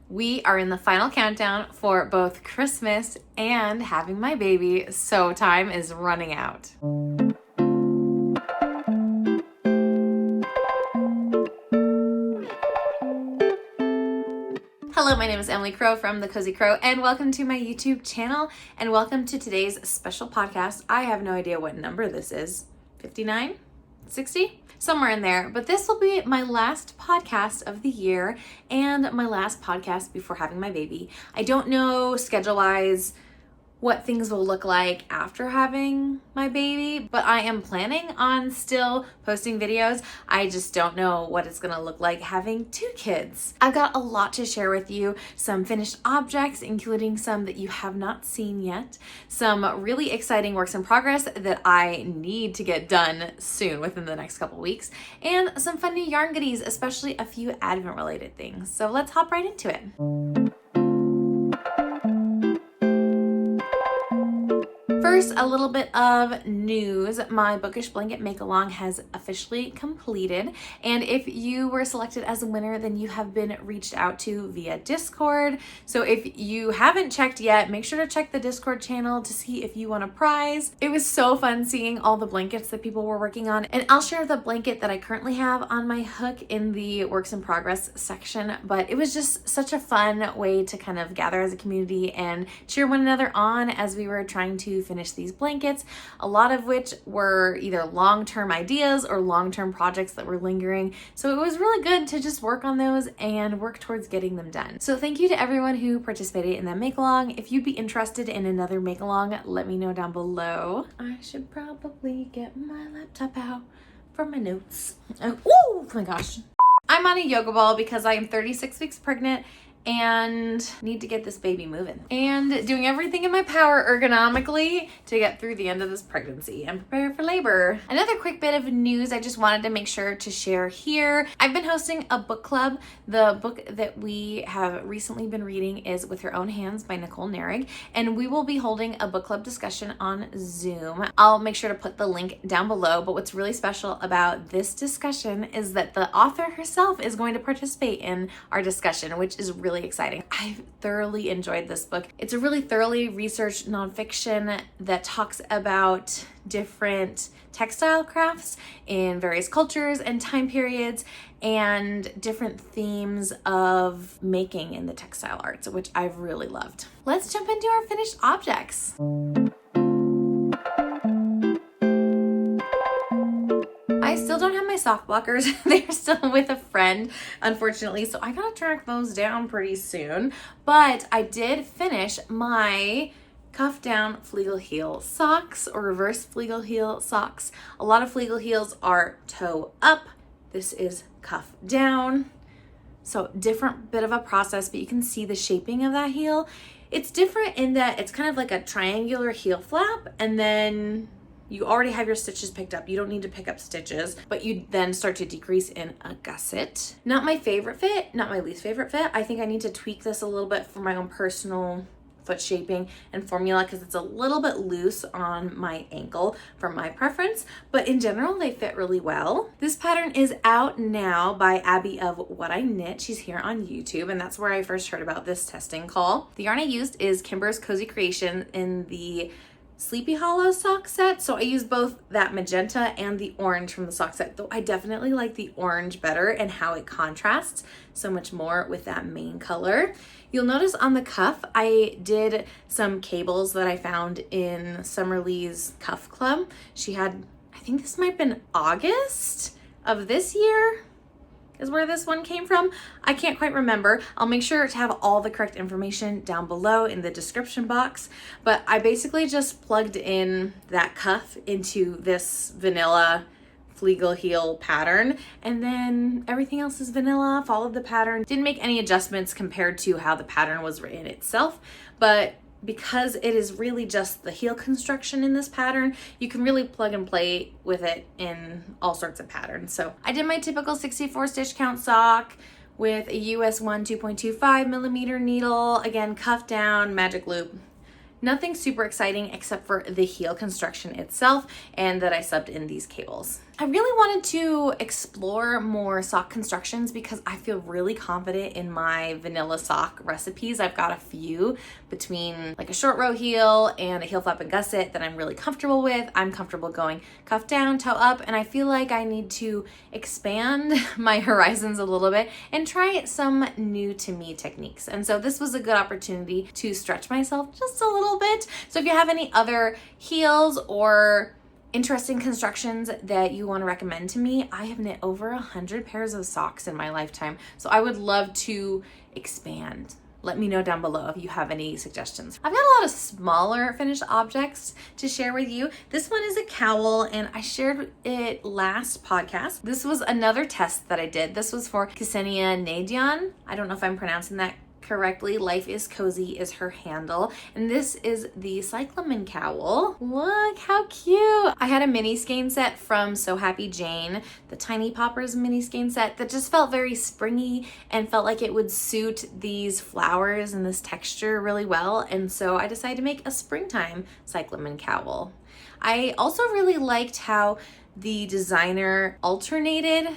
We are in the final countdown for both Christmas and having my baby, so time is running out. Hello, my name is Emily Crow from The Cozy Crow, and welcome to my YouTube channel, and welcome to today's special podcast. I have no idea what number this is. 59? 60? Somewhere in there. But this will be my last podcast of the year and my last podcast before having my baby. I don't know schedule-wise what things will look like after having my baby, but I am planning on still posting videos. I just don't know what it's gonna look like having 2 kids. I've got a lot to share with you, some finished objects, including some that you have not seen yet, some really exciting works in progress that I need to get done soon within the next couple weeks, and some fun new yarn goodies, especially a few Advent related things. So let's hop right into it. First, a little bit of news. My Bookish Blanket Make-A-Long has officially completed, and if you were selected as a winner, then you have been reached out to via Discord. So if you haven't checked yet, make sure to check the Discord channel to see if you won a prize. It was so fun seeing all the blankets that people were working on, and I'll share the blanket that I currently have on my hook in the works in progress section, but it was just such a fun way to kind of gather as a community and cheer one another on as we were trying to finish these blankets, a lot of which were either long-term ideas or long-term projects that were lingering. So it was really good to just work on those and work towards getting them done. So thank you to everyone who participated in that make-along. If you'd be interested in another make-along, let me know down below. I should probably get my laptop out for my notes. Oh my gosh. I'm on a yoga ball because I am 36 weeks pregnant and need to get this baby moving and doing everything in my power ergonomically to get through the end of this pregnancy and prepare for labor. Another quick bit of news I just wanted to make sure to share here. I've been hosting a book club. The book that we have recently been reading is With Your Own Hands by Nicole Narig, and we will be holding a book club discussion on Zoom. I'll make sure to put the link down below, but what's really special about this discussion is that the author herself is going to participate in our discussion, which is really exciting. I've thoroughly enjoyed this book. It's a really thoroughly researched nonfiction that talks about different textile crafts in various cultures and time periods and different themes of making in the textile arts, which I've really loved. Let's jump into our finished objects. I still don't have my sock blockers. They're still with a friend, unfortunately, so I gotta track those down pretty soon. But I did finish my cuff down Fleegle heel socks, or reverse Fleegle heel socks. A lot of Fleegle heels are toe up. This is cuff down. So different bit of a process, but you can see the shaping of that heel. It's different in that it's kind of like a triangular heel flap, and then you already have your stitches picked up. You don't need to pick up stitches, but you then start to decrease in a gusset. Not my favorite fit, not my least favorite fit. I think I need to tweak this a little bit for my own personal foot shaping and formula because it's a little bit loose on my ankle for my preference, but in general they fit really well. This pattern is out now by Abby of What I Knit. She's here on YouTube, and that's where I first heard about this testing call. The yarn I used is Kimber's Cozy Creation in the Sleepy Hollow sock set, so I use both that magenta and the orange from the sock set, though I definitely like the orange better and how it contrasts so much more with that main color. You'll notice on the cuff I did some cables that I found in Summer Lee's Cuff Club. She had, I think this might have been August of this year is where this one came from. I can't quite remember. I'll make sure to have all the correct information down below in the description box, but I basically just plugged in that cuff into this vanilla Fleegle heel pattern, and then everything else is vanilla, followed the pattern. Didn't make any adjustments compared to how the pattern was written itself, but because it is really just the heel construction in this pattern, you can really plug and play with it in all sorts of patterns. So I did my typical 64 stitch count sock with a US 1 2.25 millimeter needle, again cuff down, magic loop. Nothing super exciting except for the heel construction itself and that I subbed in these cables. I really wanted to explore more sock constructions because I feel really confident in my vanilla sock recipes. I've got a few between like a short row heel and a heel flap and gusset that I'm really comfortable with. I'm comfortable going cuff down, toe up, and I feel like I need to expand my horizons a little bit and try some new to me techniques. And so this was a good opportunity to stretch myself just a little bit. So if you have any other heels or interesting constructions that you want to recommend to me, I have knit over 100 pairs of socks in my lifetime, so I would love to expand. Let me know down below if you have any suggestions. I've got a lot of smaller finished objects to share with you. This one is a cowl, and I shared it last podcast. This was another test that I did. This was for Ksenia Nadian. I don't know if I'm pronouncing that correctly. Life is Cozy is her handle, and this is the cyclamen cowl. Look how cute. I had a mini skein set from So Happy Jane, the Tiny Poppers mini skein set that just felt very springy and felt like it would suit these flowers and this texture really well, and so I decided to make a springtime cyclamen cowl. I also really liked how the designer alternated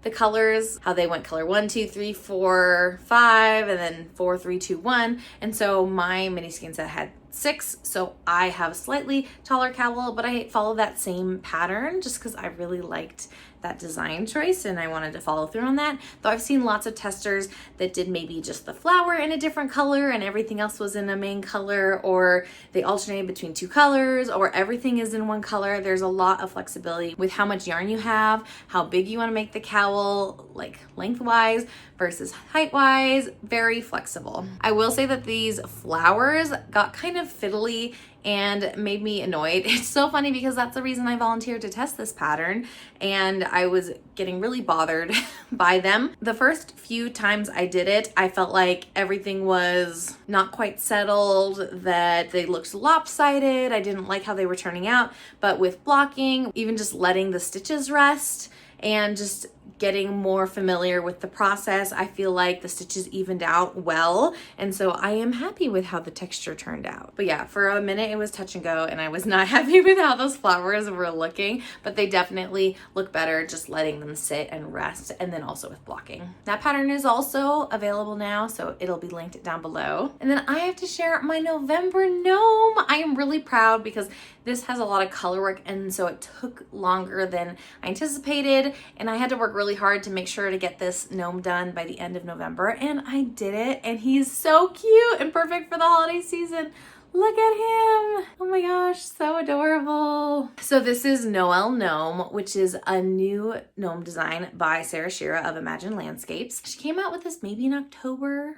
the colors, how they went color 1, 2, 3, 4, 5, and then 4, 3, 2, 1. And so my mini skein set had 6, so I have a slightly taller cowl, but I follow that same pattern just because I really liked that design choice and I wanted to follow through on that. Though I've seen lots of testers that did maybe just the flower in a different color and everything else was in a main color, or they alternated between 2 colors, or everything is in one color. There's a lot of flexibility with how much yarn you have, how big you want to make the cowl, like lengthwise versus height-wise, very flexible. I will say that these flowers got kind of fiddly and made me annoyed. It's so funny because that's the reason I volunteered to test this pattern, and I was getting really bothered by them. The first few times I did it, I felt like everything was not quite settled, that they looked lopsided. I didn't like how they were turning out, but with blocking, even just letting the stitches rest and just getting more familiar with the process, I feel like the stitches evened out well, and so I am happy with how the texture turned out. But yeah, for a minute it was touch and go, and I was not happy with how those flowers were looking, but they definitely look better just letting them sit and rest, and then also with blocking. That pattern is also available now, so it'll be linked down below. And then I have to share my November gnome. I am really proud because this has a lot of color work, and so it took longer than I anticipated, and I had to work really hard to make sure to get this gnome done by the end of November, and I did it, and he's so cute and perfect for the holiday season. Look at him. Oh my gosh, so adorable. So this is Noel Gnome, which is a new gnome design by Sarah Shira of Imagine Landscapes. She came out with this maybe in October.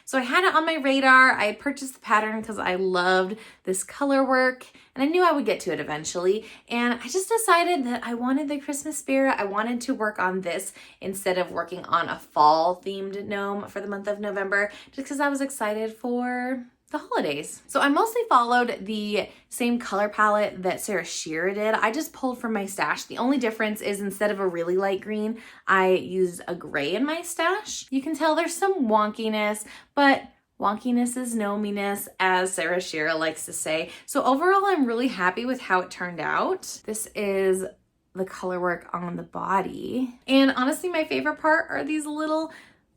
So I had it on my radar. I had purchased the pattern because I loved this color work and I knew I would get to it eventually. And I just decided that I wanted the Christmas spirit. I wanted to work on this instead of working on a fall themed gnome for the month of November, just because I was excited for the holidays. So I mostly followed the same color palette that Sarah Shearer did. I just pulled from my stash. The only difference is instead of a really light green, I used a gray in my stash. You can tell there's some wonkiness, but wonkiness is gnominess, as Sarah Shearer likes to say. So overall, I'm really happy with how it turned out. This is the color work on the body. And honestly, my favorite part are these little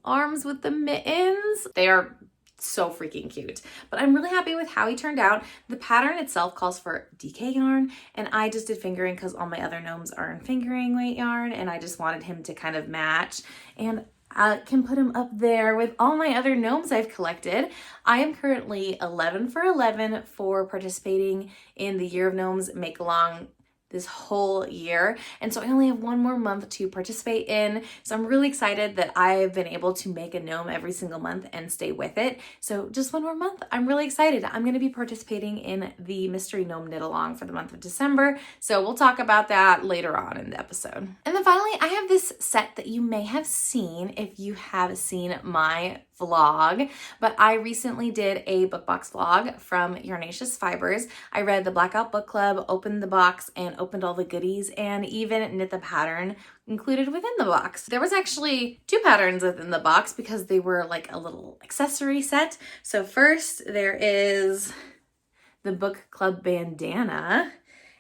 arms with the mittens. They are so freaking cute, but I'm really happy with how he turned out. The pattern itself calls for DK yarn, and I just did fingering because all my other gnomes are in fingering weight yarn, and I just wanted him to kind of match, and I can put him up there with all my other gnomes I've collected. I am currently 11 for 11 for participating in the Year of Gnomes Make-A-Long this whole year, and so I only have one more month to participate in, so I'm really excited that I've been able to make a gnome every single month and stay with it. So just one more month. I'm really excited. I'm going to be participating in the Mystery Gnome Knit Along for the month of December, so we'll talk about that later on in the episode. And then finally, I have this set that you may have seen if you have seen my vlog, but I recently did a book box vlog from Yarnaceous Fibers. I read the Blackout book club, opened the box, and opened all the goodies, and even knit the pattern included within the box. There was actually 2 patterns within the box because they were like a little accessory set. So first there is the book club bandana,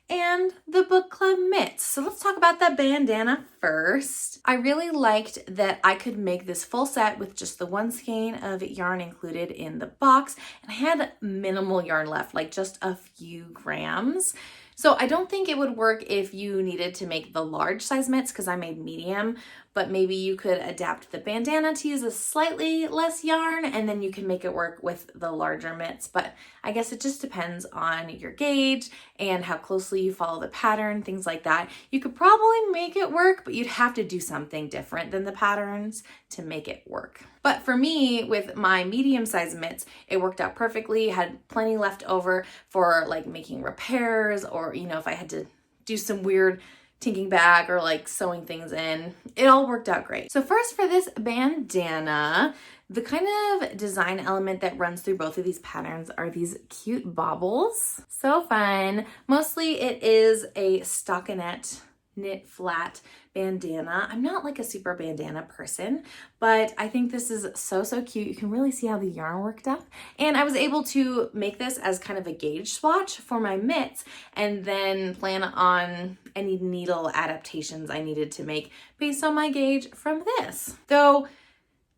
and the book club mitts. So let's talk about that bandana first. I really liked that I could make this full set with just the one skein of yarn included in the box, and I had minimal yarn left, like just a few grams. So I don't think it would work if you needed to make the large size mitts because I made medium, but maybe you could adapt the bandana to use a slightly less yarn and then you can make it work with the larger mitts. But I guess it just depends on your gauge and how closely you follow the pattern, things like that. You could probably make it work, but you'd have to do something different than the patterns to make it work. But for me, with my medium-sized mitts, it worked out perfectly. Had plenty left over for like making repairs, or if I had to do some weird tinking back or like sewing things in. It all worked out great. So first, for this bandana, the kind of design element that runs through both of these patterns are these cute baubles. So fun. Mostly it is a stockinette knit flat bandana. I'm not like a super bandana person, but I think this is so cute. You can really see how the yarn worked up. And I was able to make this as kind of a gauge swatch for my mitts and then plan on any needle adaptations I needed to make based on my gauge from this. Though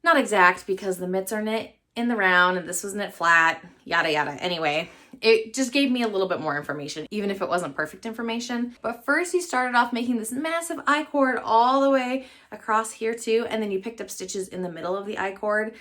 not exact because the mitts are knit in the round and this was knit flat, yada yada. Anyway, it just gave me a little bit more information, even if it wasn't perfect information. But first you started off making this massive I-cord all the way across here too, and then you picked up stitches in the middle of the I-cord,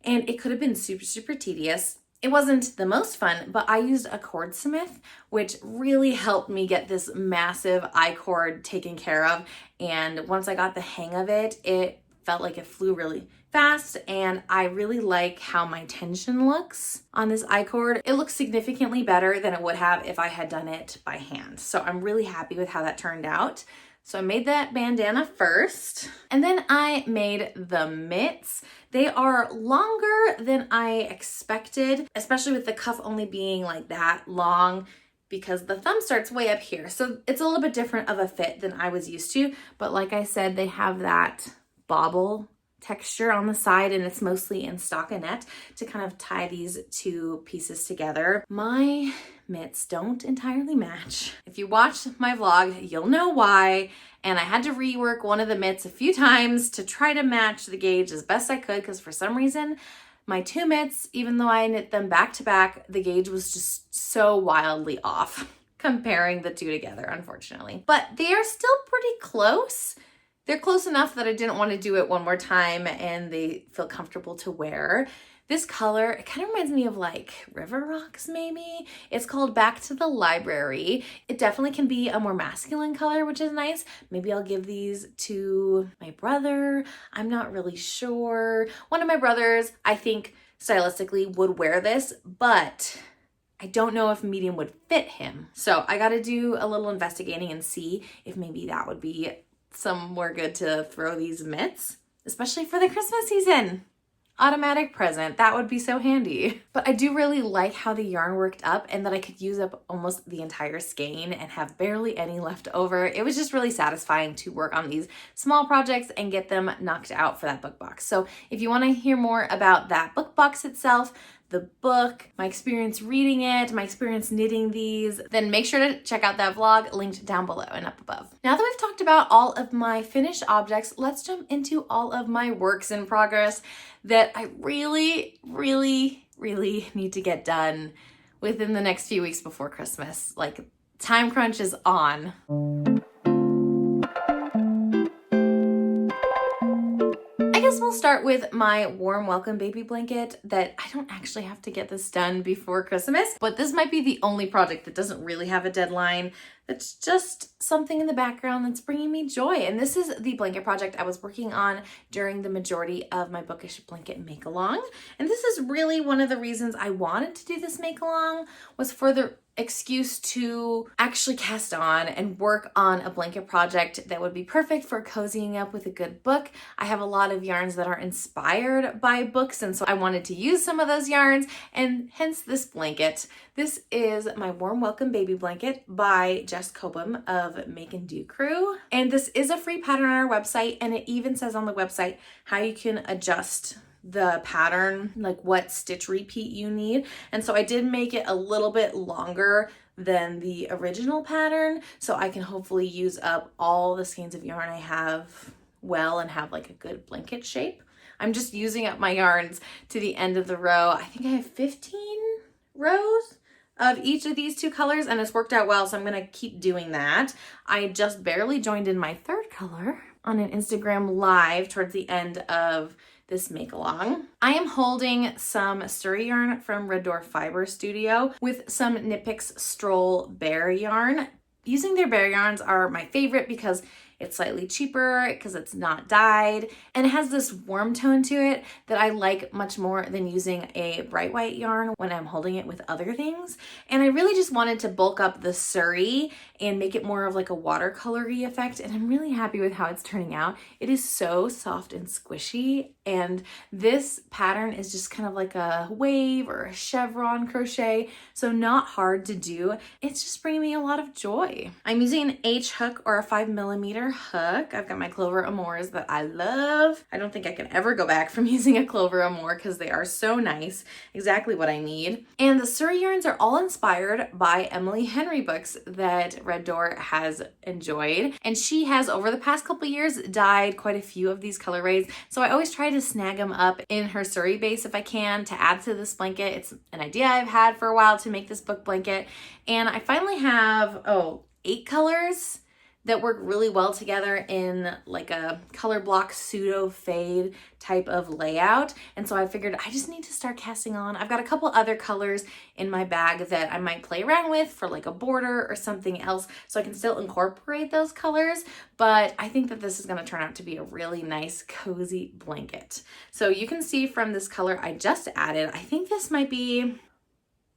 and it could have been super tedious. It wasn't the most fun, but I used a cordsmith, which really helped me get this massive I-cord taken care of. And once I got the hang of it, it felt like it flew really fast, and I really like how my tension looks on this I-cord. It looks significantly better than it would have if I had done it by hand. So I'm really happy with how that turned out. So I made that bandana first, and then I made the mitts. They are longer than I expected, especially with the cuff only being like that long, because the thumb starts way up here. So it's a little bit different of a fit than I was used to. But like I said, they have that bobble texture on the side, and it's mostly in stockinette to kind of tie these two pieces together. My mitts don't entirely match. If you watch my vlog, you'll know why. And I had to rework one of the mitts a few times to try to match the gauge as best I could, because for some reason, my two mitts, even though I knit them back to back, the gauge was just so wildly off comparing the two together, unfortunately. But they are still pretty close. They're close enough that I didn't want to do it one more time, and they feel comfortable to wear. This color, it kind of reminds me of like River Rocks maybe. It's called Back to the Library. It definitely can be a more masculine color, which is nice. Maybe I'll give these to my brother. I'm not really sure. One of my brothers, I think stylistically would wear this, but I don't know if medium would fit him. So I got to do a little investigating and see if maybe that would be somewhere good to throw these mitts, especially for the Christmas season. Automatic present, that would be so handy. But I do really like how the yarn worked up and that I could use up almost the entire skein and have barely any left over. It was just really satisfying to work on these small projects and get them knocked out for that book box. So if you want to hear more about that book box itself, the book, my experience reading it, my experience knitting these, then make sure to check out that vlog linked down below and up above. Now that we've talked about all of my finished objects, let's jump into all of my works in progress that I really need to get done within the next few weeks before Christmas. Like, time crunch is on. We'll start with my warm welcome baby blanket that I don't actually have to get this done before Christmas, but this might be the only project that doesn't really have a deadline. That's just something in the background that's bringing me joy. And this is the blanket project I was working on during the majority of my Bookish Blanket Make-A-Long. And this is really one of the reasons I wanted to do this make-along, was for the excuse to actually cast on and work on a blanket project that would be perfect for cozying up with a good book. I have a lot of yarns that are inspired by books, and so I wanted to use some of those yarns, and hence this blanket. This is my warm welcome baby blanket by Jess Cobham of Make and Do Crew. And this is a free pattern on our website, and it even says on the website how you can adjust the pattern, like what stitch repeat you need. And so I did make it a little bit longer than the original pattern, so I can hopefully use up all the skeins of yarn I have well and have like a good blanket shape. I'm just using up my yarns to the end of the row. I think I have 15 rows of each of these two colors, and it's worked out well, so I'm gonna keep doing that. I just barely joined in my third color on an Instagram live towards the end of this make-along. I am holding some Surrey yarn from Red Door Fiber Studio with some Knit Picks Stroll Bear yarn. Using their bear yarns are my favorite because it's slightly cheaper, because it's not dyed, and it has this warm tone to it that I like much more than using a bright white yarn when I'm holding it with other things. And I really just wanted to bulk up the Surrey and make it more of like a watercolory effect, and I'm really happy with how it's turning out. It is so soft and squishy, and this pattern is just kind of like a wave or a chevron crochet, so not hard to do. It's just bringing me a lot of joy. I'm using an H hook or a 5mm hook. I've got my Clover Amours that I love. I don't think I can ever go back from using a Clover Amour because they are so nice, exactly what I need. And the Surrey yarns are all inspired by Emily Henry books that Red Door has enjoyed, and she has over the past couple years dyed quite a few of these colorways, so I always try to snag them up in her Surrey base if I can to add to this blanket. It's an idea I've had for a while to make this book blanket, and I finally have 8 colors that work really well together in like a color block pseudo fade type of layout. And so I figured I just need to start casting on. I've got a couple other colors in my bag that I might play around with for like a border or something else, so I can still incorporate those colors. But I think that this is gonna turn out to be a really nice cozy blanket. So you can see from this color I just added, I think this might be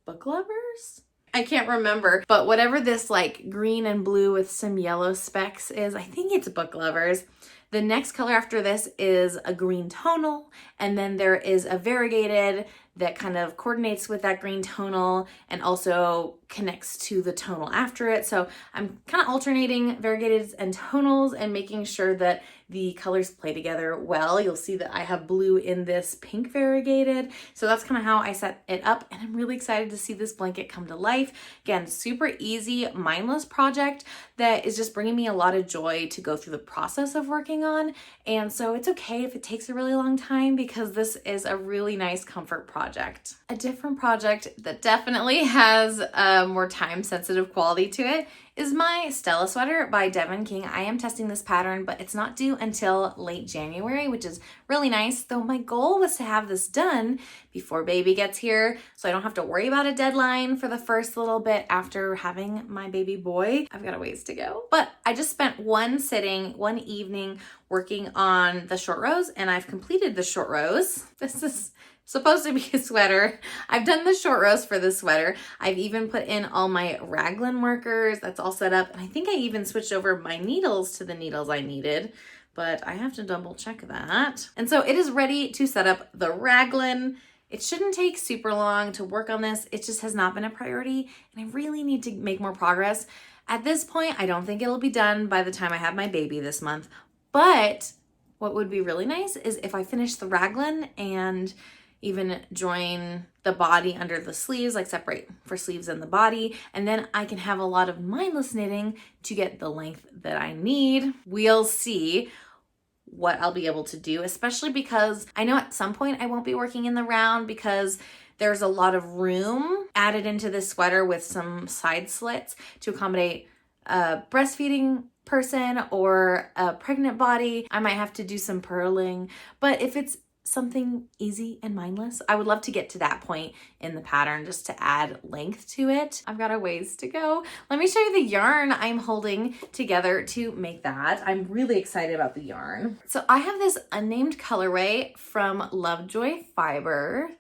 Book Lovers? I can't remember, but whatever this like green and blue with some yellow specks is, I think it's Book Lovers. The next color after this is a green tonal, and then there is a variegated that kind of coordinates with that green tonal and also connects to the tonal after it. So I'm kind of alternating variegateds and tonals and making sure that the colors play together well. You'll see that I have blue in this pink variegated. So that's kind of how I set it up, and I'm really excited to see this blanket come to life. Again, super easy, mindless project that is just bringing me a lot of joy to go through the process of working on. And so it's okay if it takes a really long time, because this is a really nice comfort project. A different project that definitely has a more time-sensitive quality to it is my Stella sweater by Devon King. I am testing this pattern, but it's not due until late January, which is really nice, though my goal was to have this done before baby gets here, so I don't have to worry about a deadline for the first little bit after having my baby boy. I've got a ways to go. But I just spent one evening working on the short rows, and I've completed the short rows. This is supposed to be a sweater. I've done the short rows for this sweater. I've even put in all my raglan markers. That's all set up. And I think I even switched over my needles to the needles I needed, but I have to double check that. And so it is ready to set up the raglan. It shouldn't take super long to work on this. It just has not been a priority, and I really need to make more progress. At this point, I don't think it'll be done by the time I have my baby this month, but what would be really nice is if I finish the raglan and even join the body under the sleeves, like separate for sleeves and the body, and then I can have a lot of mindless knitting to get the length that I need. We'll see what I'll be able to do, especially because I know at some point I won't be working in the round because there's a lot of room added into this sweater with some side slits to accommodate a breastfeeding person or a pregnant body. I might have to do some purling, but if it's something easy and mindless, I would love to get to that point in the pattern just to add length to it. I've got a ways to go. Let me show you the yarn I'm holding together to make that. I'm really excited about the yarn. So I have this unnamed colorway from Lovejoy Fiber,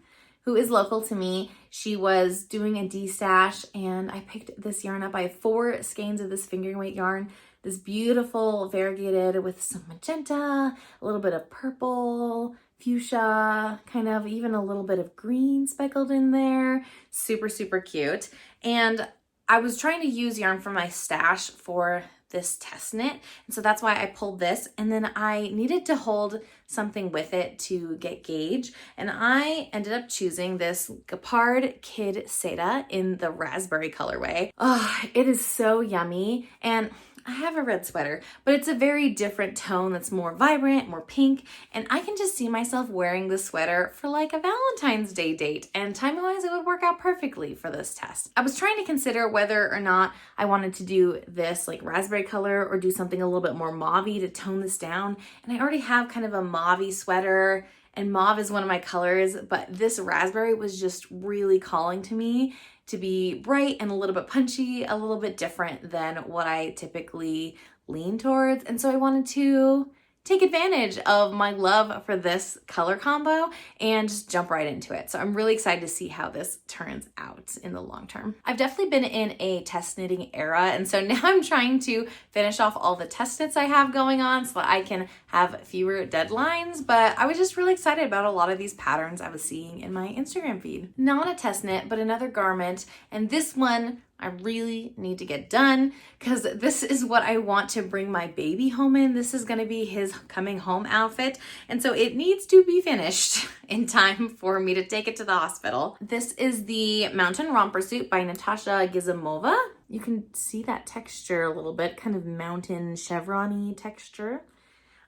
who is local to me. She was doing a D-stash, and I picked this yarn up. I have 4 skeins of this fingering weight yarn. This beautiful variegated with some magenta, a little bit of purple, fuchsia, kind of even a little bit of green speckled in there. Super, super cute. And I was trying to use yarn from my stash for this test knit. And so that's why I pulled this, and then I needed to hold something with it to get gauge. And I ended up choosing this Gepard Kid Seda in the raspberry colorway. Oh, it is so yummy. And I have a red sweater, but it's a very different tone that's more vibrant, more pink, and I can just see myself wearing this sweater for like a Valentine's Day date, and time-wise it would work out perfectly for this test. I was trying to consider whether or not I wanted to do this like raspberry color or do something a little bit more mauve-y to tone this down, and I already have kind of a mauve-y sweater, and mauve is one of my colors, but this raspberry was just really calling to me to be bright and a little bit punchy, a little bit different than what I typically lean towards. And so I wanted to take advantage of my love for this color combo and just jump right into it. So I'm really excited to see how this turns out in the long term. I've definitely been in a test knitting era, and so now I'm trying to finish off all the test knits I have going on so that I can have fewer deadlines, but I was just really excited about a lot of these patterns I was seeing in my Instagram feed. Not a test knit, but another garment, and this one I really need to get done because this is what I want to bring my baby home in. This is going to be his coming home outfit, and so it needs to be finished in time for me to take it to the hospital. This is the Mountain Romper Suit by Natasha Gizimova. You can see that texture a little bit, kind of mountain chevron-y texture.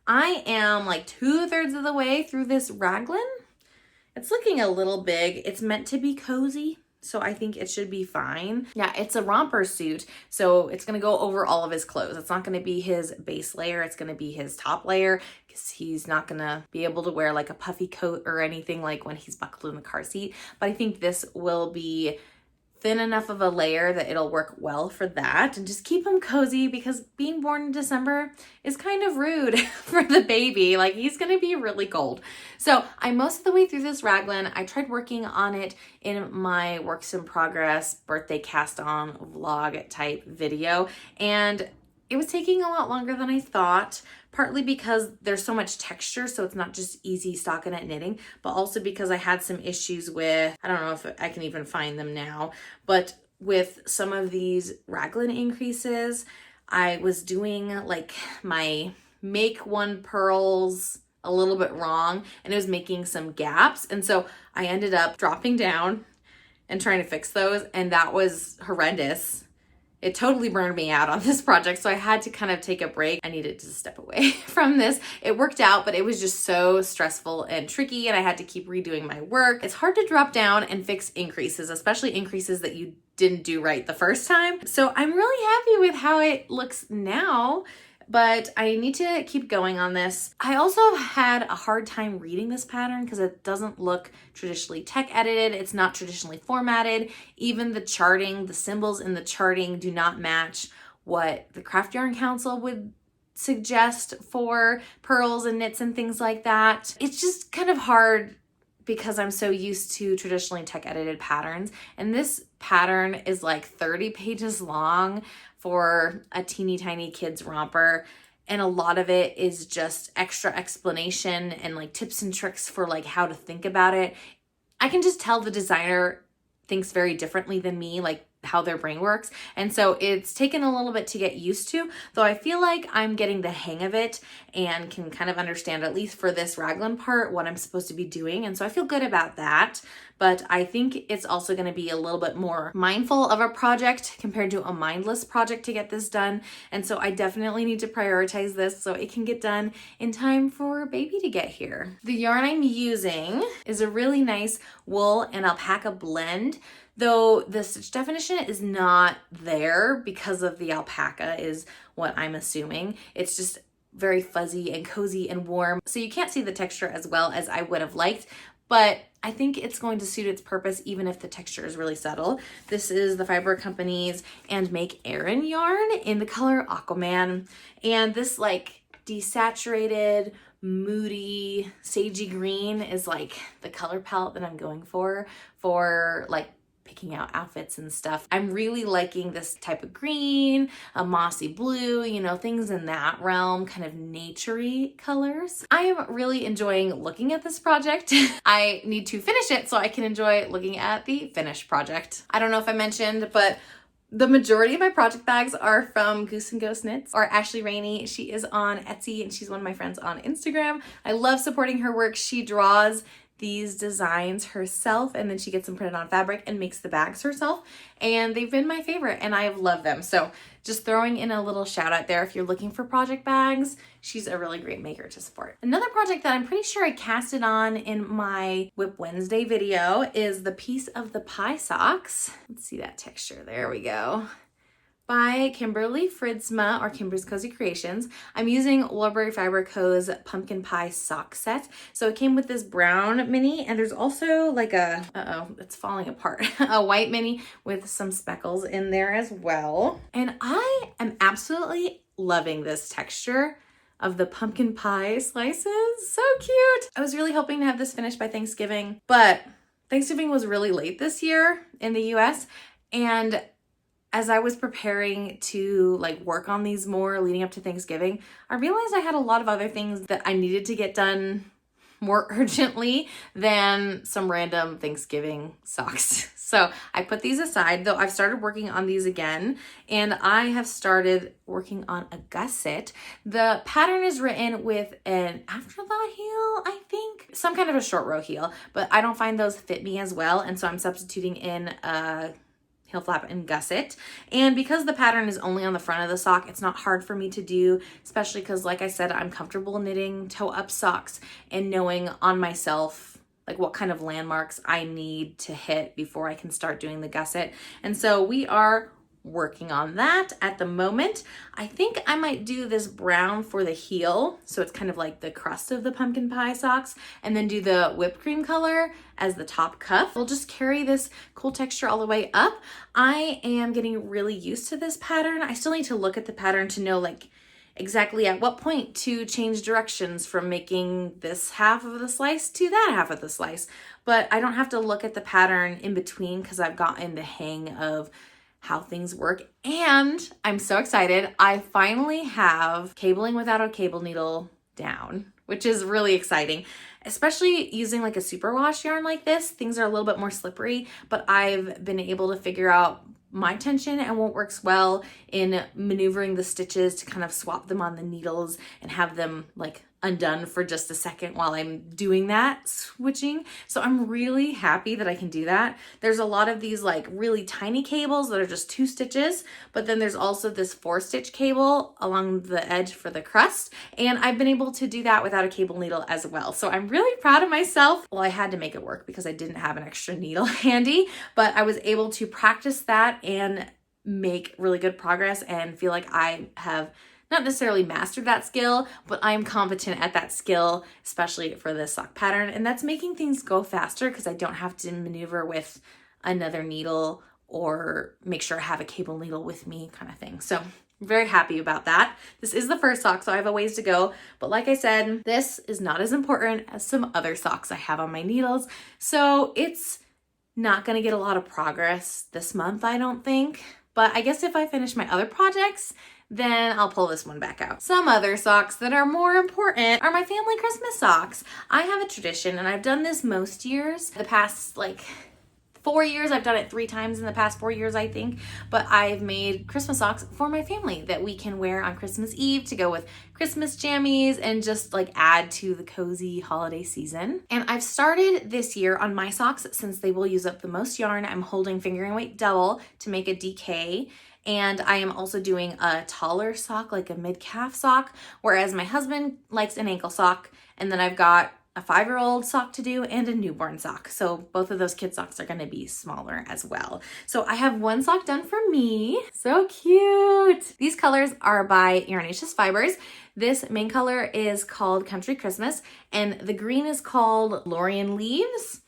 I am like 2/3 of the way through this raglan. It's looking a little big. It's meant to be cozy, so I think it should be fine. Yeah, it's a romper suit, so it's gonna go over all of his clothes. It's not gonna be his base layer, it's gonna be his top layer, because he's not gonna be able to wear like a puffy coat or anything like when he's buckled in the car seat. But I think this will be thin enough of a layer that it'll work well for that, and just keep him cozy, because being born in December is kind of rude for the baby. Like, he's gonna be really cold. So I'm most of the way through this raglan. I tried working on it in my works in progress birthday cast on vlog type video, and it was taking a lot longer than I thought, partly because there's so much texture, so it's not just easy stockinette knitting, but also because I had some issues with, I don't know if I can even find them now, but with some of these raglan increases, I was doing like my make one purls a little bit wrong, and it was making some gaps, and so I ended up dropping down and trying to fix those, and that was horrendous. It totally burned me out on this project, so I had to kind of take a break. I needed to step away from this. It worked out, but it was just so stressful and tricky, and I had to keep redoing my work. It's hard to drop down and fix increases, especially increases that you didn't do right the first time. So I'm really happy with how it looks now, but I need to keep going on this. I also had a hard time reading this pattern because it doesn't look traditionally tech edited. It's not traditionally formatted. Even the charting, the symbols in the charting do not match what the Craft Yarn Council would suggest for pearls and knits and things like that. It's just kind of hard because I'm so used to traditionally tech edited patterns. And this pattern is like 30 pages long for a teeny tiny kid's romper. And a lot of it is just extra explanation and like tips and tricks for like how to think about it. I can just tell the designer thinks very differently than me, like how their brain works. And so it's taken a little bit to get used to, though I feel like I'm getting the hang of it and can kind of understand, at least for this raglan part, what I'm supposed to be doing. And so I feel good about that. But I think it's also going to be a little bit more mindful of a project compared to a mindless project to get this done. And so I definitely need to prioritize this so it can get done in time for baby to get here. The yarn I'm using is a really nice wool and alpaca blend, though the stitch definition is not there because of the alpaca is what I'm assuming. It's just very fuzzy and cozy and warm, so you can't see the texture as well as I would have liked, but I think it's going to suit its purpose even if the texture is really subtle. This is the Fiber Company's And Make Erin yarn in the color Aquaman, and this like desaturated, moody, sagey green is like the color palette that I'm going for like picking out outfits and stuff. I'm really liking this type of green, a mossy blue, you know, things in that realm, kind of naturey colors. I am really enjoying looking at this project. I need to finish it so I can enjoy looking at the finished project. I don't know if I mentioned, but The majority of my project bags are from Goose and Ghost Knits or Ashley Rainey. She is on Etsy and she's one of my friends on Instagram. I love supporting her work. She draws these designs herself and then she gets them printed on fabric and makes the bags herself, and they've been my favorite and I've loved them. So just throwing in a little shout out there, if you're looking for project bags, she's a really great maker to support. Another project that I'm pretty sure I casted on in my Whip Wednesday video is the Piece of the Pie socks. Let's see that texture, there we go, by Kimberly Fridsma or Kimberly's Cozy Creations. I'm using Woolberry Fiber Co.'s Pumpkin Pie sock set. So it came with this brown mini and there's also like a, it's falling apart, a white mini with some speckles in there as well. And I am absolutely loving this texture of the pumpkin pie slices. So cute. I was really hoping to have this finished by Thanksgiving, but Thanksgiving was really late this year in the US, and as I was preparing to like work on these more leading up to Thanksgiving, I realized I had a lot of other things that I needed to get done more urgently than some random Thanksgiving socks. So I put these aside, though I've started working on these again, and I have started working on a gusset. The pattern is written with an afterthought heel, I think, some kind of a short row heel, but I don't find those fit me as well, and so I'm substituting in a heel flap and gusset. And because the pattern is only on the front of the sock, it's not hard for me to do, especially because, like I said, I'm comfortable knitting toe up socks and knowing on myself like what kind of landmarks I need to hit before I can start doing the gusset. And so we are working on that at the moment. I think I might do this brown for the heel, so it's kind of like the crust of the pumpkin pie socks, and then do the whipped cream color as the top cuff. We'll just carry this cool texture all the way up. I am getting really used to this pattern. I still need to look at the pattern to know like exactly at what point to change directions from making this half of the slice to that half of the slice, but I don't have to look at the pattern in between because I've gotten the hang of how things work. And I'm so excited. I finally have cabling without a cable needle down, which is really exciting, especially using like a superwash yarn like this. Things are a little bit more slippery, but I've been able to figure out my tension and what works well in maneuvering the stitches to kind of swap them on the needles and have them like undone for just a second while I'm doing that switching. So I'm really happy that I can do that. There's a lot of these like really tiny cables that are just 2 stitches, but then there's also this 4-stitch cable along the edge for the crust. And I've been able to do that without a cable needle as well. So I'm really proud of myself. Well, I had to make it work because I didn't have an extra needle handy, but I was able to practice that and make really good progress and feel like I have not necessarily mastered that skill, but I'm competent at that skill, especially for this sock pattern. And that's making things go faster because I don't have to maneuver with another needle or make sure I have a cable needle with me kind of thing. So I'm very happy about that. This is the first sock, so I have a ways to go. But like I said, this is not as important as some other socks I have on my needles. So it's not gonna get a lot of progress this month, I don't think. But I guess if I finish my other projects, then I'll pull this one back out. Some other socks that are more important are my family Christmas socks. I have a tradition, and I've done this most years. The past like 4 years, I've done it 3 times in the past 4 years, I think, but I've made Christmas socks for my family that we can wear on Christmas Eve to go with Christmas jammies and just like add to the cozy holiday season. And I've started this year on my socks, since they will use up the most yarn, I'm holding fingering weight double to make a DK. And I am also doing a taller sock, like a mid-calf sock, whereas my husband likes an ankle sock. And then I've got a 5-year-old sock to do and a newborn sock. So both of those kid socks are gonna be smaller as well. So I have one sock done for me. So cute. These colors are by Yarnaceous Fibers. This main color is called Country Christmas, and the green is called Lorien Leaves.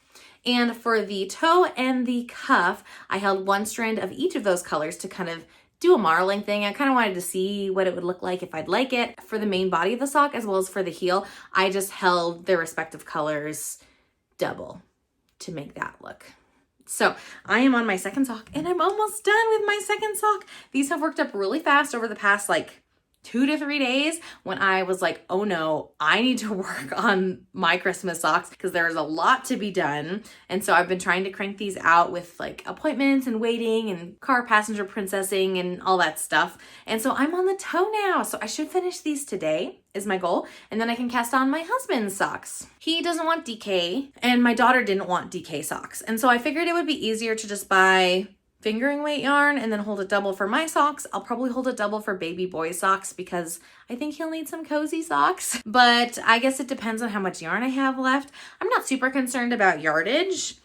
And for the toe and the cuff, I held one strand of each of those colors to kind of do a marling thing. I kind of wanted to see what it would look like if I'd like it. For the main body of the sock as well as for the heel, I just held their respective colors double to make that look. So I am on my second sock and I'm almost done with my second sock. These have worked up really fast over the past like 2 to 3 days when I was like, oh no, I need to work on my Christmas socks because there's a lot to be done. And so I've been trying to crank these out with like appointments and waiting and car passenger princessing and all that stuff. And so I'm on the toe now. So I should finish these today is my goal. And then I can cast on my husband's socks. He doesn't want DK and my daughter didn't want DK socks. And so I figured it would be easier to just buy fingering weight yarn and then hold it double for my socks. I'll probably hold it double for baby boy socks because I think he'll need some cozy socks. But I guess it depends on how much yarn I have left. I'm not super concerned about yardage.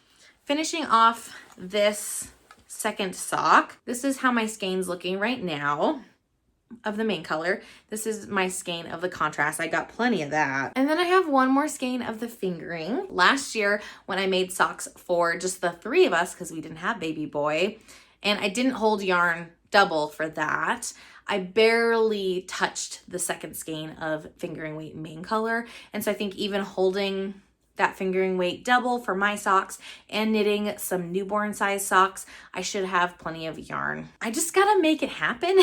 Finishing off this second sock. This is how my skein's looking right now of the main color. This is my skein of the contrast. I got plenty of that. And then I have one more skein of the fingering. Last year when I made socks for just the 3 of us because we didn't have baby boy and I didn't hold yarn double for that, I barely touched the second skein of fingering weight main color. And so I think even holding that fingering weight double for my socks and knitting some newborn size socks, I should have plenty of yarn. I just gotta make it happen.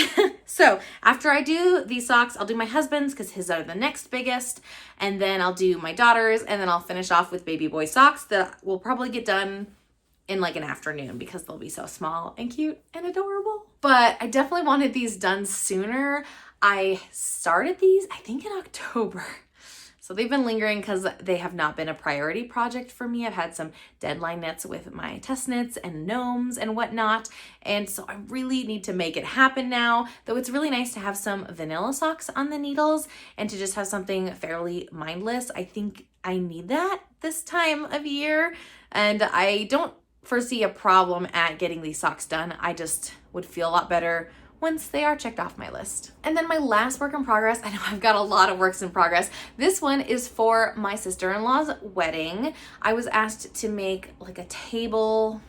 So after I do these socks, I'll do my husband's because his are the next biggest, and then I'll do my daughter's, and then I'll finish off with baby boy socks that will probably get done in like an afternoon because they'll be so small and cute and adorable. But I definitely wanted these done sooner. I started these, I think in October. So they've been lingering because they have not been a priority project for me. I've had some deadline knits with my test knits and gnomes and whatnot. And so I really need to make it happen now. Though it's really nice to have some vanilla socks on the needles and to just have something fairly mindless. I think I need that this time of year. And I don't foresee a problem at getting these socks done. I just would feel a lot better once they are checked off my list. And then my last work in progress, I know I've got a lot of works in progress. This one is for my sister-in-law's wedding. I was asked to make like a table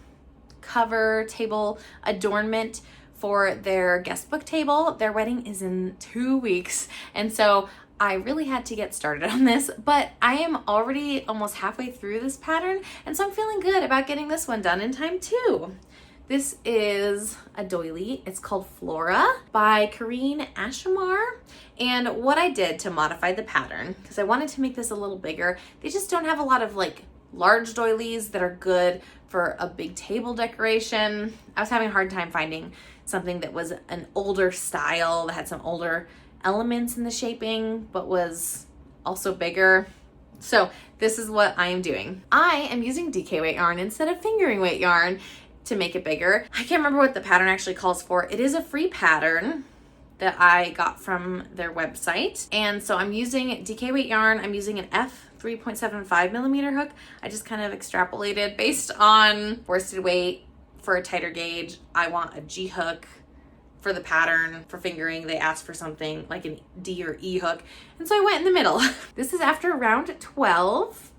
cover, table adornment for their guest book table. Their wedding is in 2 weeks. And so I really had to get started on this, but I am already almost halfway through this pattern. And so I'm feeling good about getting this one done in time too. This is a doily. It's called Flora by Kareen Ashamar. And what I did to modify the pattern, because I wanted to make this a little bigger, they just don't have a lot of like large doilies that are good for a big table decoration. I was having a hard time finding something that was an older style, that had some older elements in the shaping, but was also bigger. So this is what I am doing. I am using DK weight yarn instead of fingering weight yarn to make it bigger. I can't remember what the pattern actually calls for. It is a free pattern that I got from their website. And so I'm using DK weight yarn. I'm using an F 3.75 millimeter hook. I just kind of extrapolated based on worsted weight for a tighter gauge. I want a G hook for the pattern. For fingering, they asked for something like an D or E hook. And so I went in the middle. This is after round 12.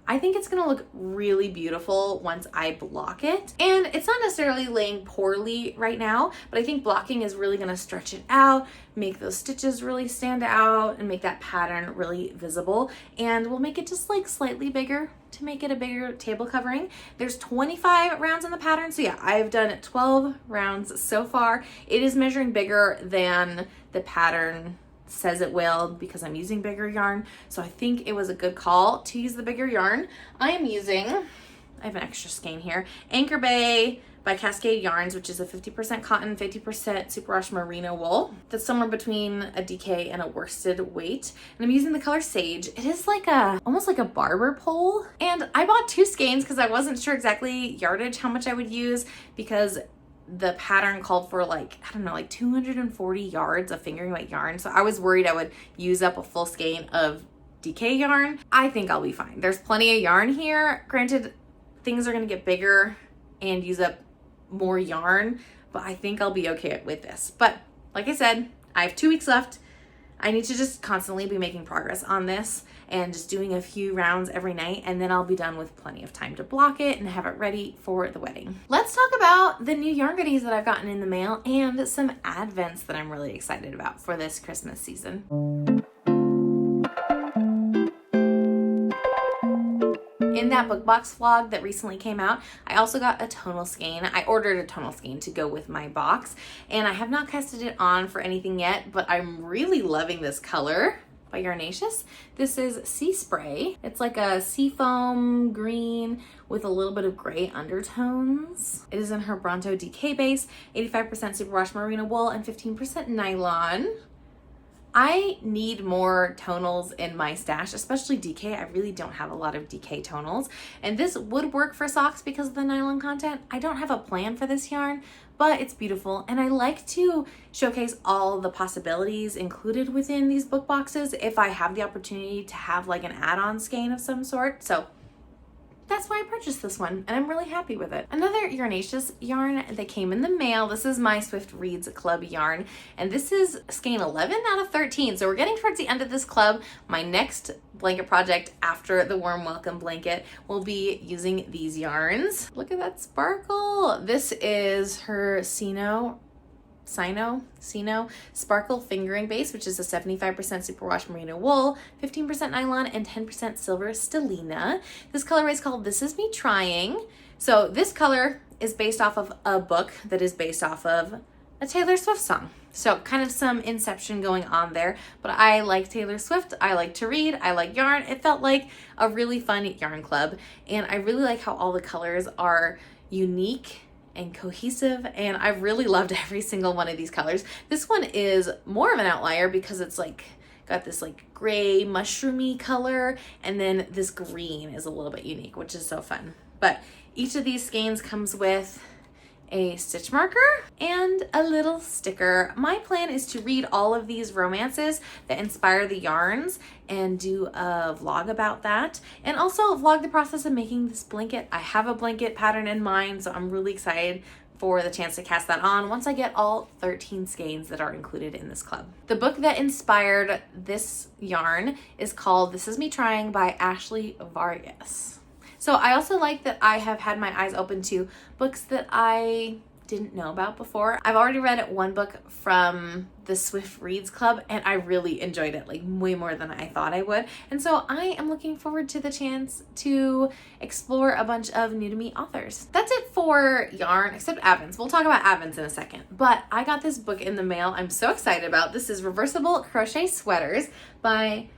I think it's gonna look really beautiful once I block it. And it's not necessarily laying poorly right now, but I think blocking is really gonna stretch it out, make those stitches really stand out, and make that pattern really visible. And we'll make it just like slightly bigger to make it a bigger table covering. There's 25 rounds in the pattern. So yeah, I've done 12 rounds so far. It is measuring bigger than the pattern says it will because I'm using bigger yarn. So I think it was a good call to use the bigger yarn. I have an extra skein here, Anchor Bay by Cascade Yarns, which is a 50% cotton, 50% superwash merino wool. That's somewhere between a DK and a worsted weight. And I'm using the color Sage. It is like almost like a barber pole. And I bought 2 skeins because I wasn't sure exactly yardage, how much I would use, because the pattern called for like, I don't know, like 240 yards of fingering weight yarn. So I was worried I would use up a full skein of DK yarn. I think I'll be fine. There's plenty of yarn here. Granted, things are gonna get bigger and use up more yarn, but I think I'll be okay with this. But like I said, I have 2 weeks left. I need to just constantly be making progress on this and just doing a few rounds every night, and then I'll be done with plenty of time to block it and have it ready for the wedding. Let's talk about the new yarn goodies that I've gotten in the mail and some advents that I'm really excited about for this Christmas In that book box vlog that recently came out, I also got a tonal skein. I ordered a tonal skein to go with my box, and I have not casted it on for anything yet, but I'm really loving this color by Yarnaceous. This is Sea Spray. It's like a seafoam green with a little bit of gray undertones. It is in her Bronto DK base, 85% superwash merino wool and 15% nylon. I need more tonals in my stash, especially DK. I really don't have a lot of DK tonals, and this would work for socks because of the nylon content. I don't have a plan for this yarn, but it's beautiful, and I like to showcase all the possibilities included within these book boxes if I have the opportunity to have like an add-on skein of some sort. So that's why I purchased this one, and I'm really happy with it. Another Yarnaceous yarn that came in the mail, this is my Swift Reads Club yarn, and this is skein 11 out of 13. So we're getting towards the end of this club. My next blanket project after the warm welcome blanket will be using these yarns. Look at that sparkle. This is her Sino Sparkle Fingering Base, which is a 75% superwash merino wool, 15% nylon, and 10% silver stellina. This colorway is called This Is Me Trying. So this color is based off of a book that is based off of a Taylor Swift song. So kind of some inception going on there, but I like Taylor Swift, I like to read, I like yarn. It felt like a really fun yarn club, and I really like how all the colors are unique and cohesive, and I've really loved every single one of these colors. This one is more of an outlier because it's like got this like gray mushroomy color, and then this green is a little bit unique, which is so fun. But each of these skeins comes with a stitch marker and a little sticker. My plan is to read all of these romances that inspire the yarns and do a vlog about that, and also vlog the process of making this blanket. I have a blanket pattern in mind, so I'm really excited for the chance to cast that on once I get all 13 skeins that are included in this club. The book that inspired this yarn is called This Is Me Trying by Ashley Vargas. So I also like that I have had my eyes open to books that I didn't know about before. I've already read one book from the Swift Reads Club, and I really enjoyed it, like way more than I thought I would. And so I am looking forward to the chance to explore a bunch of new to me authors. That's it for yarn, except Advents. We'll talk about Advents in a second. But I got this book in the mail I'm so excited about. This is Reversible Crochet Sweaters by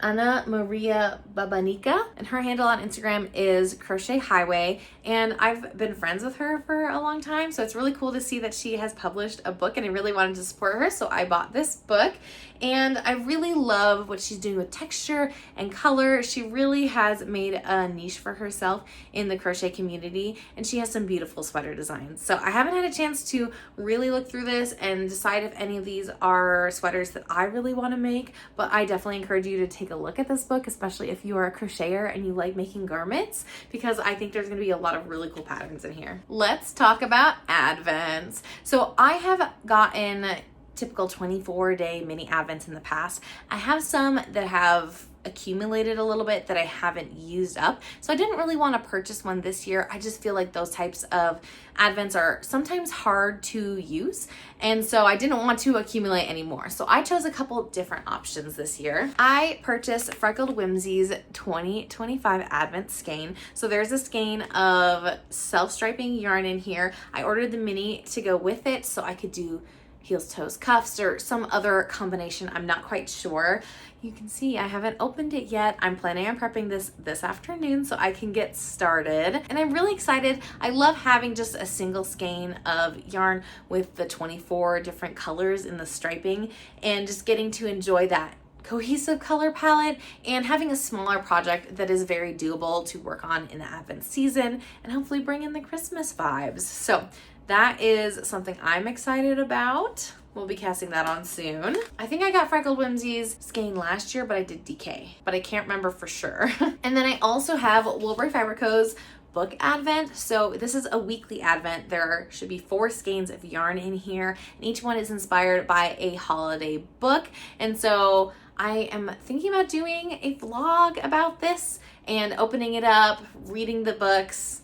Ana Maria Babanica, and her handle on Instagram is Crochet Highway, and I've been friends with her for a long time, so it's really cool to see that she has published a book, and I really wanted to support her, so I bought this book. And I really love what she's doing with texture and color. She really has made a niche for herself in the crochet community, and she has some beautiful sweater designs. So I haven't had a chance to really look through this and decide if any of these are sweaters that I really want to make, but I definitely encourage you to take a look at this book, especially if you are a crocheter and you like making garments, because I think there's going to be a lot of really cool patterns in here. Let's talk about Advents. So I have gotten typical 24-day mini Advents in the past. I have some that have accumulated a little bit that I haven't used up, so I didn't really want to purchase one this year. I just feel like those types of Advents are sometimes hard to use, and so I didn't want to accumulate anymore. So I chose a couple different options this year. I purchased Freckled Whimsy's 2025 Advent skein. So there's a skein of self-striping yarn in here. I ordered the mini to go with it so I could do heels, toes, cuffs, or some other combination. I'm not quite sure. You can see I haven't opened it yet. I'm planning on prepping this afternoon so I can get started. And I'm really excited. I love having just a single skein of yarn with the 24 different colors in the striping, and just getting to enjoy that cohesive color palette and having a smaller project that is very doable to work on in the Advent season and hopefully bring in the Christmas vibes. So that is something I'm excited about. We'll be casting that on soon. I think I got Freckled Whimsy's skein last year, but I did DK, but I can't remember for sure. And then I also have Woolbury Fabric Co.'s book advent. So this is a weekly advent. There should be 4 skeins of yarn in here, and each one is inspired by a holiday book. And so I am thinking about doing a vlog about this and opening it up, reading the books,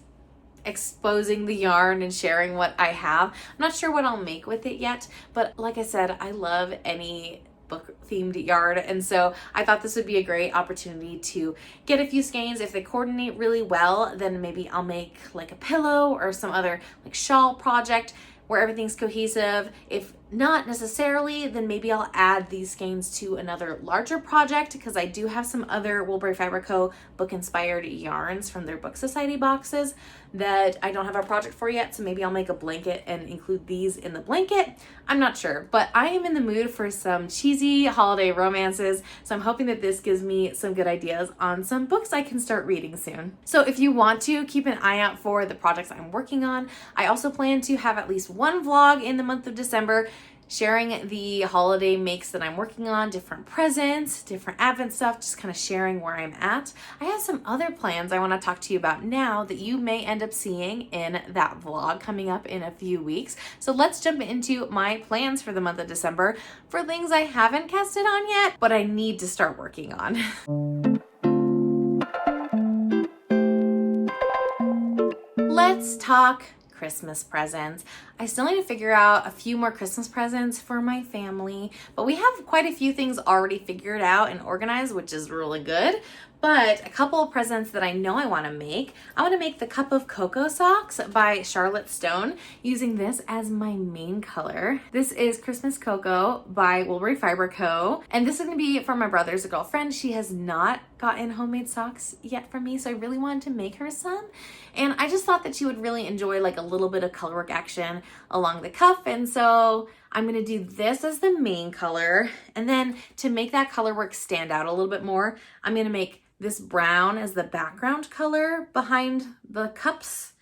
exposing the yarn, and sharing what I have. I'm not sure what I'll make with it yet, but like I said, I love any book themed yard, and so I thought this would be a great opportunity to get a few skeins. If they coordinate really well, then maybe I'll make like a pillow or some other like shawl project where everything's cohesive. If not necessarily, then maybe I'll add these skeins to another larger project, because I do have some other Woolbury Fiber Co. book inspired yarns from their Book Society boxes that I don't have a project for yet. So maybe I'll make a blanket and include these in the blanket. I'm not sure, but I am in the mood for some cheesy holiday romances. So I'm hoping that this gives me some good ideas on some books I can start reading soon. So if you want to keep an eye out for the projects I'm working on, I also plan to have at least one vlog in the month of December sharing the holiday makes that I'm working on, different presents, different Advent stuff, just kind of sharing where I'm at. I have some other plans I want to talk to you about now that you may end up seeing in that vlog coming up in a few weeks. So let's jump into my plans for the month of December for things I haven't casted on yet, but I need to start working on. Let's talk Christmas presents. I still need to figure out a few more Christmas presents for my family, but we have quite a few things already figured out and organized, which is really good. But a couple of presents that I know I want to make. I want to make the Cup of Cocoa socks by Charlotte Stone, using this as my main color. This is Christmas Cocoa by Woolbury Fiber Co. And this is going to be for my brother's girlfriend. She has not gotten homemade socks yet from me, so I really wanted to make her some. And I just thought that she would really enjoy like a little bit of colorwork action along the cuff. And so I'm going to do this as the main color. And then to make that colorwork stand out a little bit more, I'm going to make this brown as the background color behind the cups.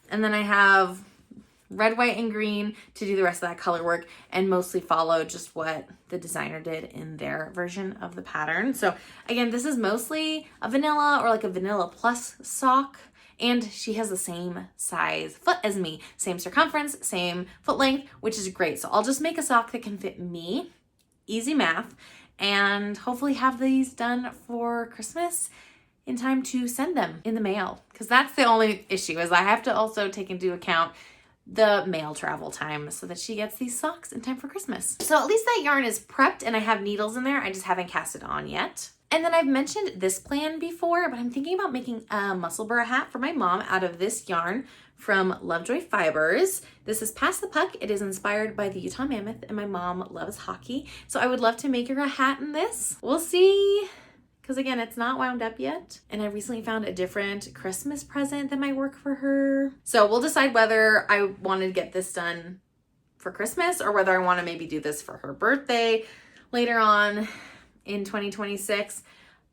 And then I have red, white, and green to do the rest of that color work, and mostly follow just what the designer did in their version of the pattern. So again, this is mostly a vanilla or like a vanilla plus sock, and she has the same size foot as me, same circumference, same foot length, which is great. So I'll just make a sock that can fit me, easy math, and hopefully have these done for Christmas in time to send them in the mail. Because that's the only issue, is I have to also take into account the mail travel time so that she gets these socks in time for Christmas. So at least that yarn is prepped and I have needles in there. I just haven't cast it on yet. And then I've mentioned this plan before, but I'm thinking about making a Musselburgh hat for my mom out of this yarn from Lovejoy Fibers. This is Pass the Puck. It is inspired by the Utah Mammoth, and my mom loves hockey. So I would love to make her a hat in this. We'll see. Because again, it's not wound up yet. And I recently found a different Christmas present that might work for her. So we'll decide whether I want to get this done for Christmas or whether I want to maybe do this for her birthday later on in 2026.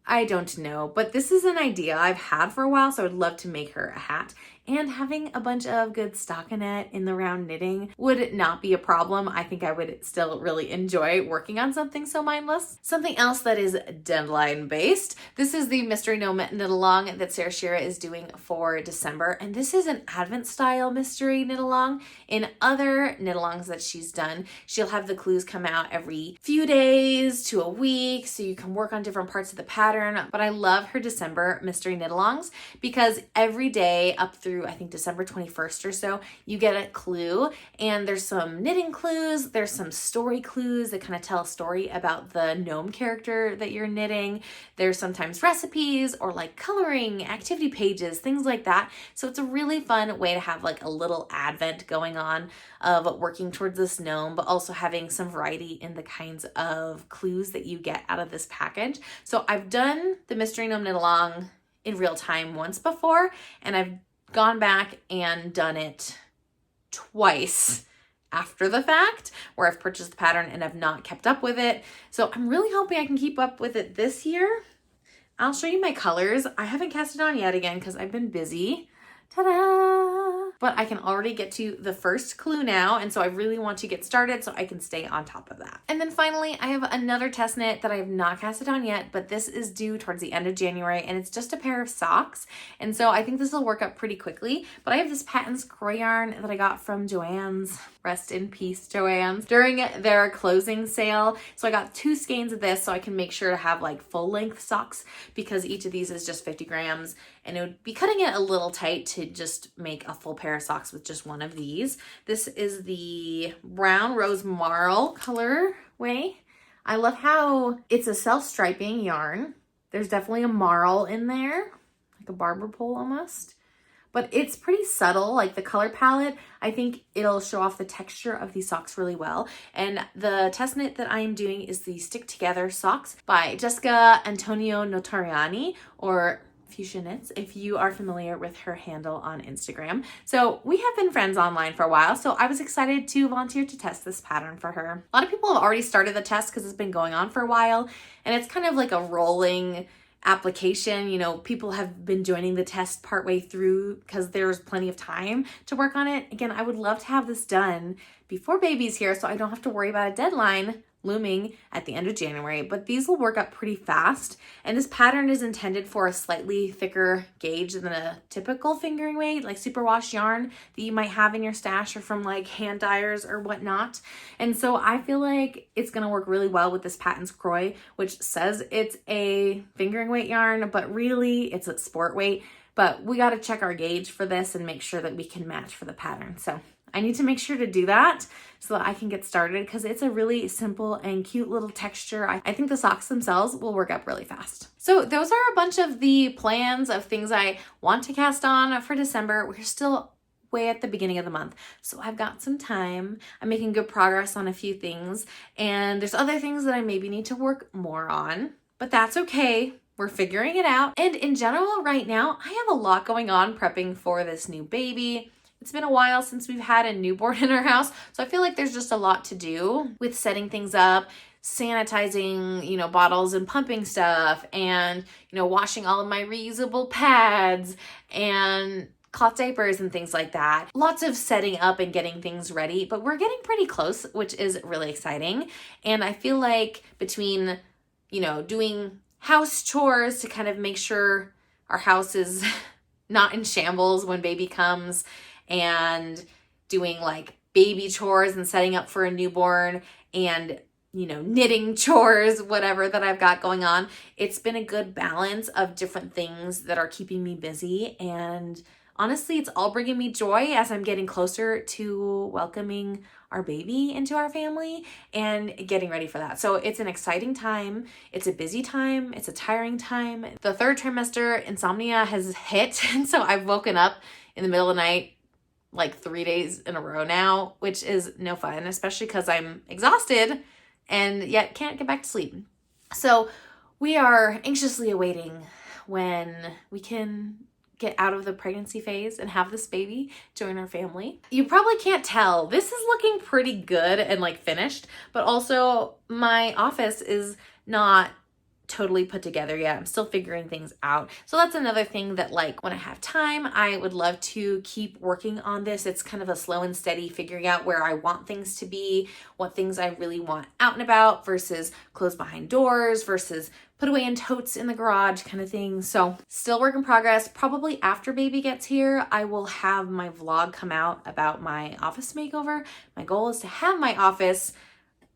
I don't know, but this is an idea I've had for a while, so I would love to make her a hat. And having a bunch of good stockinette in the round knitting would not be a problem. I think I would still really enjoy working on something so mindless. Something else that is deadline based. This is the Mystery Gnome Knit Along that Sarah Shira is doing for December. And this is an Advent style mystery knit along. In other knit alongs that she's done, she'll have the clues come out every few days to a week, so you can work on different parts of the pattern. But I love her December mystery knit alongs because every day up through I think December 21st or so, you get a clue, and there's some knitting clues, there's some story clues that kind of tell a story about the gnome character that you're knitting. There's sometimes recipes or like coloring, activity pages, things like that. So it's a really fun way to have like a little advent going on of working towards this gnome, but also having some variety in the kinds of clues that you get out of this package. So I've done the Mystery Gnome Knit Along in real time once before, and I've gone back and done it twice after the fact, where I've purchased the pattern and have not kept up with it. So I'm really hoping I can keep up with it this year. I'll show you my colors. I haven't cast it on yet again because I've been busy. Ta-da! But I can already get to the first clue now, and so I really want to get started so I can stay on top of that. And then finally, I have another test knit that I have not casted on yet, but this is due towards the end of January, and it's just a pair of socks. And so I think this will work up pretty quickly. But I have this Patton's Crow yarn that I got from Joann's. Rest in peace, Joann's, during their closing sale. So I got 2 skeins of this so I can make sure to have like full length socks, because each of these is just 50 grams, and it would be cutting it a little tight to just make a full pair of socks with just one of these. This is the Brown Rose Marl colorway. I love how it's a self-striping yarn. There's definitely a marl in there, like a barber pole almost. But it's pretty subtle, like the color palette. I think it'll show off the texture of these socks really well. And the test knit that I am doing is the Stick Together socks by Jessica Antonio Notariani, or Fuchsia Knits, if you are familiar with her handle on Instagram. So we have been friends online for a while, so I was excited to volunteer to test this pattern for her. A lot of people have already started the test because it's been going on for a while, and it's kind of like a rolling application. You know, people have been joining the test partway through because there's plenty of time to work on it. Again, I would love to have this done before baby's here so I don't have to worry about a deadline looming at the end of January, but these will work up pretty fast. And this pattern is intended for a slightly thicker gauge than a typical fingering weight, like superwash yarn that you might have in your stash or from like hand dyers or whatnot. And so I feel like it's gonna work really well with this Patons Croy, which says it's a fingering weight yarn, but really it's a sport weight. But we gotta check our gauge for this and make sure that we can match for the pattern. So I need to make sure to do that so that I can get started because it's a really simple and cute little texture. I think the socks themselves will work up really fast. So those are a bunch of the plans of things I want to cast on for December. We're still way at the beginning of the month, so I've got some time. I'm making good progress on a few things, and there's other things that I maybe need to work more on, but that's okay. We're figuring it out. And in general, right now, I have a lot going on prepping for this new baby. It's been a while since we've had a newborn in our house, so I feel like there's just a lot to do with setting things up, sanitizing, you know, bottles and pumping stuff, and, you know, washing all of my reusable pads and cloth diapers and things like that. Lots of setting up and getting things ready, but we're getting pretty close, which is really exciting. And I feel like between, you know, doing house chores to kind of make sure our house is not in shambles when baby comes, and doing like baby chores and setting up for a newborn, and, you know, knitting chores, whatever that I've got going on. It's been a good balance of different things that are keeping me busy. And honestly, it's all bringing me joy as I'm getting closer to welcoming our baby into our family and getting ready for that. So it's an exciting time. It's a busy time. It's a tiring time. The third trimester insomnia has hit. And so I've woken up in the middle of the night like 3 days in a row now, which is no fun, especially because I'm exhausted and yet can't get back to sleep. So we are anxiously awaiting when we can get out of the pregnancy phase and have this baby join our family. You probably can't tell. This is looking pretty good and like finished, but also my office is not totally put together yet. I'm still figuring things out. So that's another thing that, like, when I have time, I would love to keep working on this. It's kind of a slow and steady figuring out where I want things to be, what things I really want out and about versus closed behind doors versus put away in totes in the garage kind of thing. So still work in progress. Probably after baby gets here, I will have my vlog come out about my office makeover. My goal is to have my office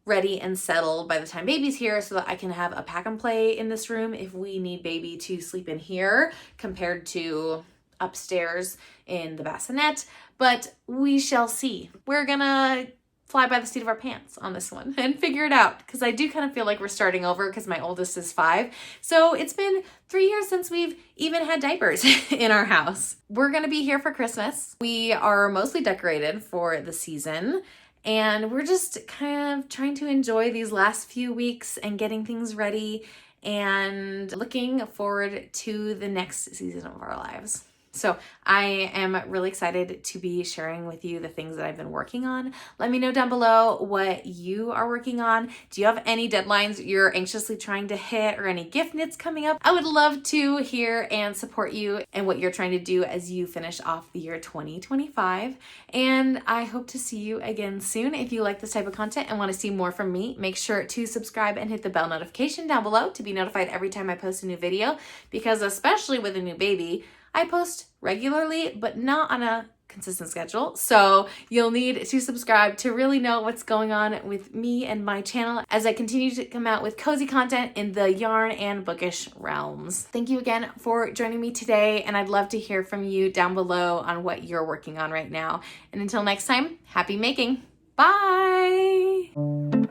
ready and settled by the time baby's here so that I can have a pack and play in this room if we need baby to sleep in here compared to upstairs in the bassinet. But we shall see. We're gonna fly by the seat of our pants on this one and figure it out, because I do kind of feel like we're starting over because my oldest is 5. So it's been 3 years since we've even had diapers in our house. We're gonna be here for Christmas. We are mostly decorated for the season, and we're just kind of trying to enjoy these last few weeks and getting things ready and looking forward to the next season of our lives. So I am really excited to be sharing with you the things that I've been working on. Let me know down below what you are working on. Do you have any deadlines you're anxiously trying to hit or any gift knits coming up? I would love to hear and support you and what you're trying to do as you finish off the year 2025. And I hope to see you again soon. If you like this type of content and want to see more from me, make sure to subscribe and hit the bell notification down below to be notified every time I post a new video, because especially with a new baby, I post regularly, but not on a consistent schedule. So you'll need to subscribe to really know what's going on with me and my channel as I continue to come out with cozy content in the yarn and bookish realms. Thank you again for joining me today, and I'd love to hear from you down below on what you're working on right now. And until next time, happy making. Bye!